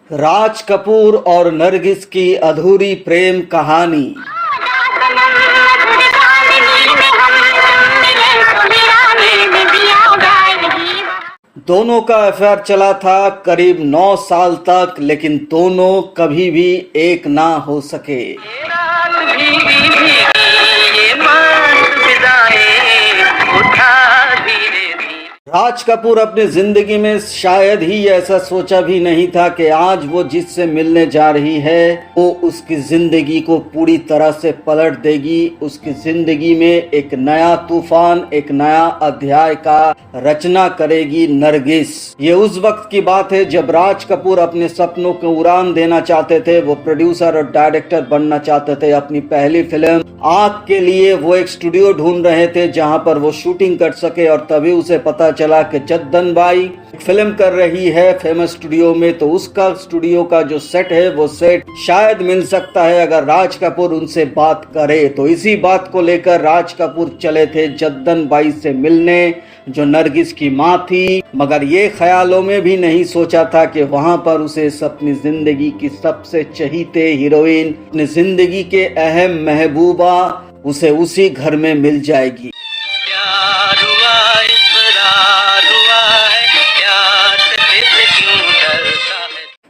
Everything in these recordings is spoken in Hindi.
राज कपूर और नरगिस की अधूरी प्रेम कहानी। दोनों का अफेयर चला था करीब 9 साल तक, लेकिन दोनों कभी भी एक ना हो सके। राज कपूर अपनी जिंदगी में शायद ही ऐसा सोचा भी नहीं था कि आज वो जिससे मिलने जा रही है वो उसकी जिंदगी को पूरी तरह से पलट देगी। उसकी जिंदगी में एक नया तूफान, एक नया अध्याय का रचना करेगी नरगिस। ये उस वक्त की बात है जब राज कपूर अपने सपनों को उड़ान देना चाहते थे। वो प्रोड्यूसर और डायरेक्टर बनना चाहते थे। अपनी पहली फिल्म आग के लिए वो एक स्टूडियो ढूंढ रहे थे जहां पर वो शूटिंग कर सके, और तभी उसे पता चला कि जद्दन बाई फिल्म कर रही है फेमस स्टूडियो में, तो उसका स्टूडियो का जो सेट है वो सेट शायद मिल सकता है अगर राज कपूर उनसे बात करे। तो इसी बात को लेकर राज कपूर चले थे जद्दन बाई से मिलने, जो नरगिस की माँ थी। मगर ये ख्यालों में भी नहीं सोचा था कि वहां पर उसे अपनी जिंदगी की सबसे चहीते हीरोइन, अपनी जिंदगी के अहम महबूबा उसे उसी घर में मिल जाएगी।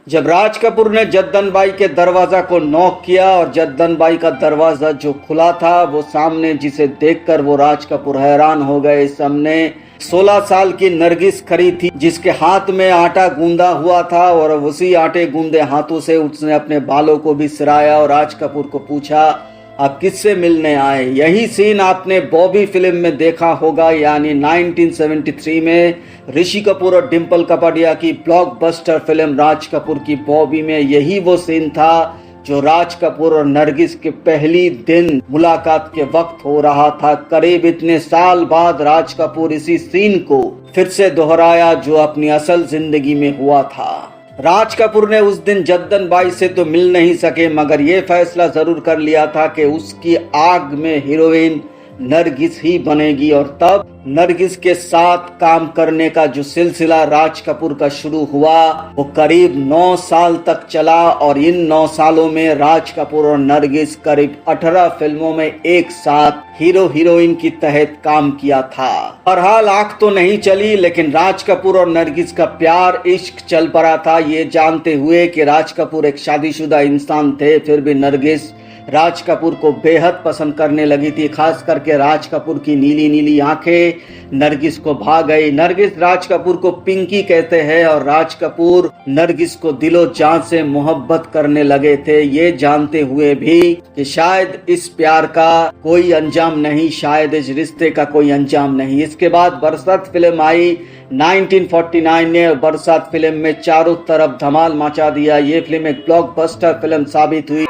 जब राज कपूर ने जद्दन बाई के दरवाजा को नॉक किया और जद्दन बाई का दरवाजा जो खुला था, वो सामने जिसे देखकर वो राज कपूर हैरान हो गए। सामने 16 साल की नरगिस खड़ी थी जिसके हाथ में आटा गूंदा हुआ था, और उसी आटे गूंदे हाथों से उसने अपने बालों को भी सिराया और राज कपूर को पूछा, आप किससे मिलने आए? यही सीन आपने बॉबी फिल्म में देखा होगा, यानी 1973 में ऋषि कपूर और डिम्पल कपाडिया की ब्लॉकबस्टर फिल्म राज कपूर की बॉबी में यही वो सीन था जो राज कपूर और नरगिस के पहली दिन मुलाकात के वक्त हो रहा था। करीब इतने साल बाद राज कपूर इसी सीन को फिर से दोहराया जो अपनी असल जिंदगी में हुआ था। राज कपूर ने उस दिन जद्दन बाई से तो मिल नहीं सके, मगर ये फैसला जरूर कर लिया था कि उसकी आग में हीरोइन नरगिस ही बनेगी। और तब नरगिस के साथ काम करने का जो सिलसिला राज कपूर का शुरू हुआ वो करीब 9 साल तक चला, और इन 9 सालों में राज कपूर और नरगिस करीब 18 फिल्मों में एक साथ हीरो हीरोइन की तहत काम किया था। बहरहाल आग तो नहीं चली, लेकिन राज कपूर और नरगिस का प्यार इश्क चल पड़ा था। ये जानते हुए कि राज कपूर एक शादीशुदा इंसान थे, फिर भी नरगिस राज कपूर को बेहद पसंद करने लगी थी। खास करके राज कपूर की नीली नीली आंखें नरगिस को भा गई। नरगिस राज कपूर को पिंकी कहते हैं और राज कपूर नरगिस को दिलो जान से मोहब्बत करने लगे थे, ये जानते हुए भी कि शायद इस प्यार का कोई अंजाम नहीं, शायद इस रिश्ते का कोई अंजाम नहीं। इसके बाद बरसात फिल्म आई 1949 ने। बरसात फिल्म में चारों तरफ धमाल मचा दिया। ये फिल्म एक ब्लॉकबस्टर फिल्म साबित हुई।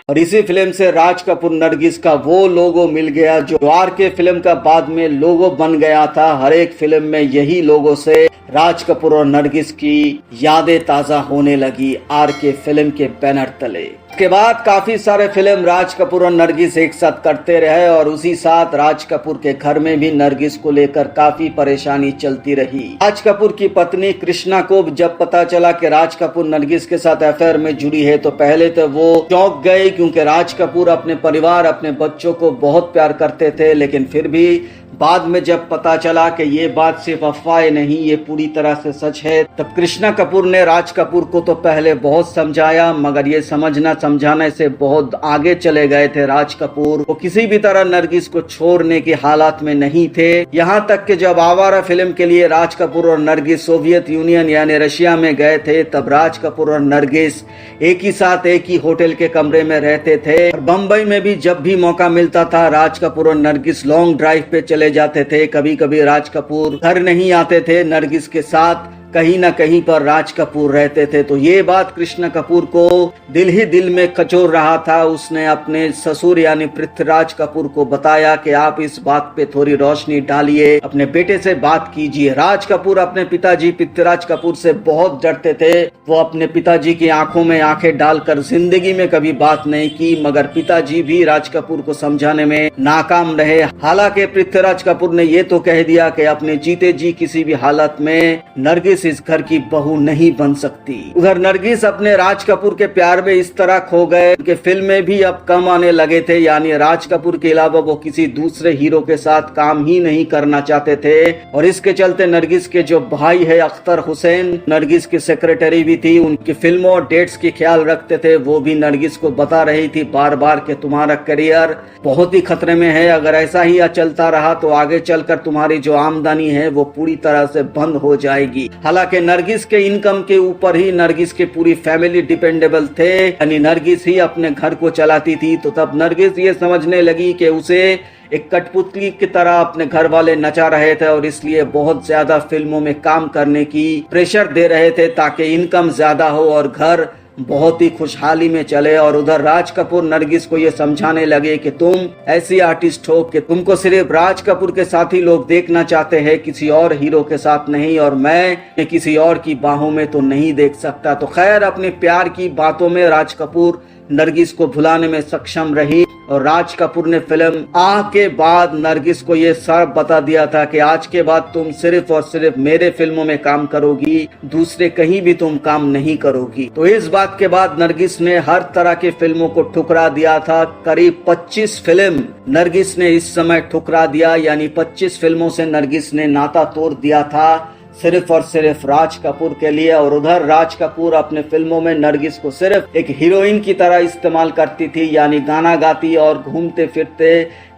और इसी फिल्म से राज कपूर नरगिस का वो लोगो मिल गया जो आर के फिल्म का बाद में लोगो बन गया था। हर एक फिल्म में यही लोगो से राज कपूर और नरगिस की यादें ताजा होने लगी आर के फिल्म के बैनर तले। इसके बाद काफी सारे फिल्म राज कपूर और नरगिस एक साथ करते रहे, और उसी साथ राज कपूर के घर में भी नरगिस को लेकर काफी परेशानी चलती रही। राज कपूर की पत्नी कृष्णा को जब पता चला कि राज कपूर नरगिस के साथ अफेयर में जुड़ी है तो पहले तो वो चौंक गए, क्योंकि राज कपूर अपने परिवार, अपने बच्चों को बहुत प्यार करते थे। लेकिन फिर भी बाद में जब पता चला कि ये बात सिर्फ अफवाह नहीं, ये पूरी तरह से सच है, तब कृष्णा कपूर ने राज कपूर को तो पहले बहुत समझाया, मगर ये समझाने से बहुत आगे चले गए थे राज कपूर। वो किसी भी तरह नरगिस को छोड़ने की हालात में नहीं थे। यहाँ तक कि जब आवारा फिल्म के लिए राज कपूर और नरगिस सोवियत यूनियन यानी रशिया में गए थे, तब राज कपूर और नरगिस एक ही साथ एक ही होटल के कमरे में रहते थे। और बम्बई में भी जब भी मौका मिलता था राज कपूर और नरगिस लॉन्ग ड्राइव पे चले जाते थे। कभी कभी राज कपूर घर नहीं आते थे नरगिस के साथ, कहीं ना कहीं पर राज कपूर रहते थे। तो ये बात कृष्णा कपूर को दिल ही दिल में कचोर रहा था। उसने अपने ससुर यानी पृथ्वीराज कपूर को बताया कि आप इस बात पे थोड़ी रोशनी डालिए, अपने बेटे से बात कीजिए। राज कपूर अपने पिताजी पृथ्वीराज कपूर से बहुत डरते थे। वो अपने पिताजी की आंखों में आंखें डालकर जिंदगी में कभी बात नहीं की, मगर पिताजी भी राज कपूर को समझाने में नाकाम रहे। हालांकि पृथ्वीराज कपूर ने ये तो कह दिया कि अपने जीते जी किसी भी हालत में नरगिस इस घर की बहू नहीं बन सकती। उधर नरगिस अपने राज कपूर के प्यार में इस तरह खो गए कि फिल्में भी अब कम आने लगे थे, यानी राज कपूर के अलावा वो किसी दूसरे हीरो के साथ काम ही नहीं करना चाहते थे। और इसके चलते नरगिस के जो भाई है अख्तर हुसैन, नरगिस की सेक्रेटरी भी थी, उनकी फिल्मों और डेट्स की ख्याल रखते थे। वो भी नरगिस को बता रही थी बार बार कि तुम्हारा करियर बहुत ही खतरे में है, अगर ऐसा ही चलता रहा तो आगे चलकर तुम्हारी जो आमदनी है वो पूरी तरह से बंद हो जाएगी। हालांकि नरगिस के इनकम के ऊपर ही नरगिस की पूरी फैमिली डिपेंडेबल थे, यानी नरगिस ही अपने घर को चलाती थी। तो तब नरगिस ये समझने लगी कि उसे एक कठपुतली की तरह अपने घर वाले नचा रहे थे और इसलिए बहुत ज्यादा फिल्मों में काम करने की प्रेशर दे रहे थे ताकि इनकम ज्यादा हो और घर बहुत ही खुशहाली में चले। और उधर राज कपूर नरगिस को ये समझाने लगे कि तुम ऐसी आर्टिस्ट हो कि तुमको सिर्फ राज कपूर के साथ ही लोग देखना चाहते हैं, किसी और हीरो के साथ नहीं, और मैं किसी और की बाहों में तो नहीं देख सकता। तो खैर अपने प्यार की बातों में राज कपूर नरगिस को भुलाने में सक्षम रही और राज कपूर ने फिल्म आ के बाद नरगिस को ये सब बता दिया था कि आज के बाद तुम सिर्फ और सिर्फ मेरे फिल्मों में काम करोगी, दूसरे कहीं भी तुम काम नहीं करोगी। तो इस बात के बाद नरगिस ने हर तरह की फिल्मों को ठुकरा दिया था। करीब 25 फिल्म नरगिस ने इस समय ठुकरा दिया, यानी 25 फिल्मों से नरगिस ने नाता तोड़ दिया था सिर्फ और सिर्फ राज कपूर के लिए। और उधर राज कपूर अपने फिल्मों में नरगिस को सिर्फ एक हीरोइन की तरह इस्तेमाल करती थी, यानी गाना गाती और घूमते फिरते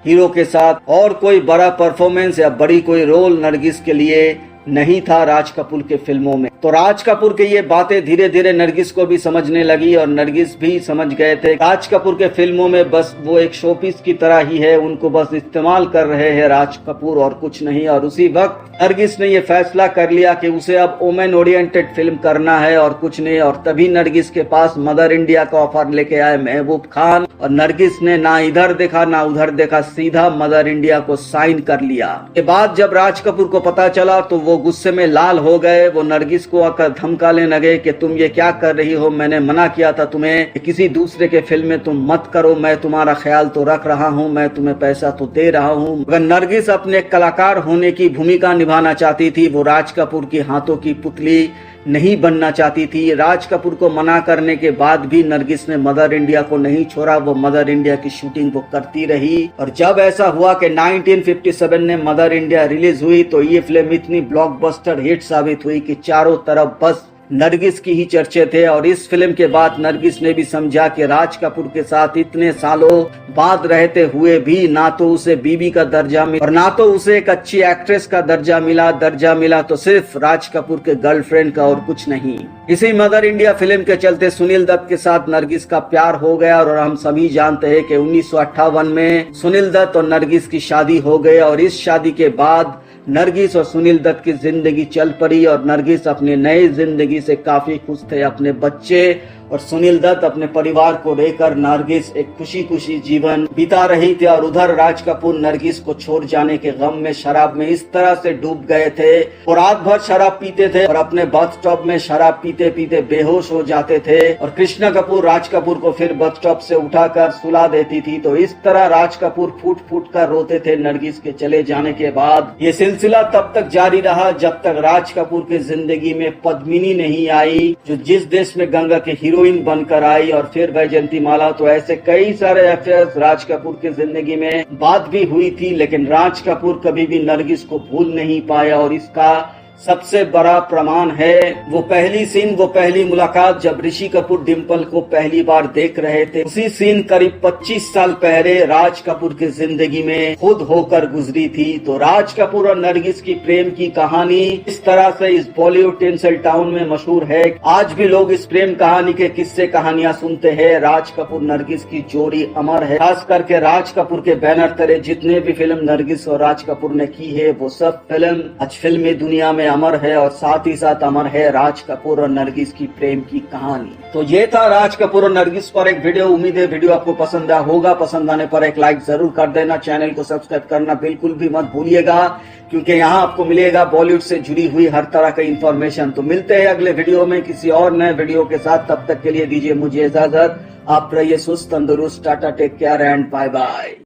हीरो के साथ, और कोई बड़ा परफॉर्मेंस या बड़ी कोई रोल नरगिस के लिए नहीं था राज कपूर के फिल्मों में। तो राज कपूर के ये बातें धीरे धीरे नरगिस को भी समझने लगी और नरगिस भी समझ गए थे राज कपूर के फिल्मों में बस वो एक शोपीस की तरह ही है, उनको बस इस्तेमाल कर रहे हैं राज कपूर और कुछ नहीं। और उसी वक्त नरगिस ने ये फैसला कर लिया कि उसे अब वुमेन ओरिएंटेड फिल्म करना है और कुछ नहीं। और तभी नरगिस के पास मदर इंडिया का ऑफर लेके आए महबूब खान, और नरगिस ने ना इधर देखा ना उधर देखा, सीधा मदर इंडिया को साइन कर लिया। के बाद जब राज कपूर को पता चला तो वो गुस्से में लाल हो गए। वो नरगिस को आकर धमकाने लगे कि तुम ये क्या कर रही हो, मैंने मना किया था तुम्हें कि किसी दूसरे के फिल्म में तुम मत करो, मैं तुम्हारा ख्याल तो रख रहा हूँ, मैं तुम्हें पैसा तो दे रहा हूँ। मगर नरगिस अपने कलाकार होने की भूमिका निभाना चाहती थी, वो राज कपूर की हाथों की पुतली नहीं बनना चाहती थी। राज कपूर को मना करने के बाद भी नरगिस ने मदर इंडिया को नहीं छोड़ा, वो मदर इंडिया की शूटिंग वो करती रही। और जब ऐसा हुआ कि 1957 में मदर इंडिया रिलीज हुई तो ये फिल्म इतनी ब्लॉकबस्टर हिट साबित हुई कि चारों तरफ बस नरगिस की ही चर्चे थे। और इस फिल्म के बाद नरगिस ने भी समझा कि राज कपूर के साथ इतने सालों बाद रहते हुए भी ना तो उसे बीबी का दर्जा मिला और ना तो उसे एक अच्छी एक्ट्रेस का दर्जा मिला तो सिर्फ राज कपूर के गर्लफ्रेंड का और कुछ नहीं। इसी मदर इंडिया फिल्म के चलते सुनील दत्त के साथ नरगिस का प्यार हो गया और हम सभी जानते हैं कि 1958 में सुनील दत्त और नरगिस की शादी हो गई। और इस शादी के बाद नरगिस और सुनील दत्त की जिंदगी चल पड़ी और नरगिस अपनी नई जिंदगी से काफी खुश थे। अपने बच्चे और सुनील दत्त अपने परिवार को लेकर नरगिस एक खुशी खुशी जीवन बिता रही थी। और उधर राज कपूर नरगिस को छोड़ जाने के गम में शराब में इस तरह से डूब गए थे और रात भर शराब पीते थे और अपने बस स्टॉप में शराब पीते पीते बेहोश हो जाते थे। और कृष्णा कपूर राज कपूर को फिर बस स्टॉप से उठाकर सुला देती थी। तो इस तरह राज कपूर फूट फूट कर रोते थे नरगिस के चले जाने के बाद। ये सिलसिला तब तक जारी रहा जब तक राज कपूर की जिंदगी में पद्मिनी नहीं आई, जो जिस देश में गंगा के हीरोइन बनकर आई, और फिर वैजयंती माला। तो ऐसे कई सारे अफेयर्स राज कपूर की जिंदगी में बात भी हुई थी, लेकिन राज कपूर कभी भी नरगिस को भूल नहीं पाया। और इसका सबसे बड़ा प्रमाण है वो पहली सीन, वो पहली मुलाकात जब ऋषि कपूर डिम्पल को पहली बार देख रहे थे। उसी सीन करीब 25 साल पहले राज कपूर की जिंदगी में खुद होकर गुजरी थी। तो राज कपूर और नरगिस की प्रेम की कहानी इस तरह से इस बॉलीवुड टिंसल टाउन में मशहूर है। आज भी लोग इस प्रेम कहानी के किस्से कहानियां सुनते हैं। राज कपूर नरगिस की जोड़ी अमर है। खास करके राज कपूर के बैनर तले जितने भी फिल्म नरगिस और राज कपूर ने की है वो सब फिल्म आज फिल्मी दुनिया में अमर है और साथ ही साथ अमर है राज कपूर और नरगिस की प्रेम की कहानी। तो ये था राज कपूर और नरगिस पर एक वीडियो। उम्मीद है वीडियो आपको पसंद आया होगा। पसंद आने पर एक लाइक जरूर कर देना, चैनल को सब्सक्राइब करना बिल्कुल भी मत भूलिएगा, क्योंकि यहाँ आपको मिलेगा बॉलीवुड से जुड़ी हुई हर तरह का इंफॉर्मेशन। तो मिलते हैं अगले वीडियो में किसी और नए वीडियो के साथ। तब तक के लिए दीजिए मुझे इजाजत। आप रहिए सुस्त तंदुरुस्त। Ta-ta, take care and bye bye.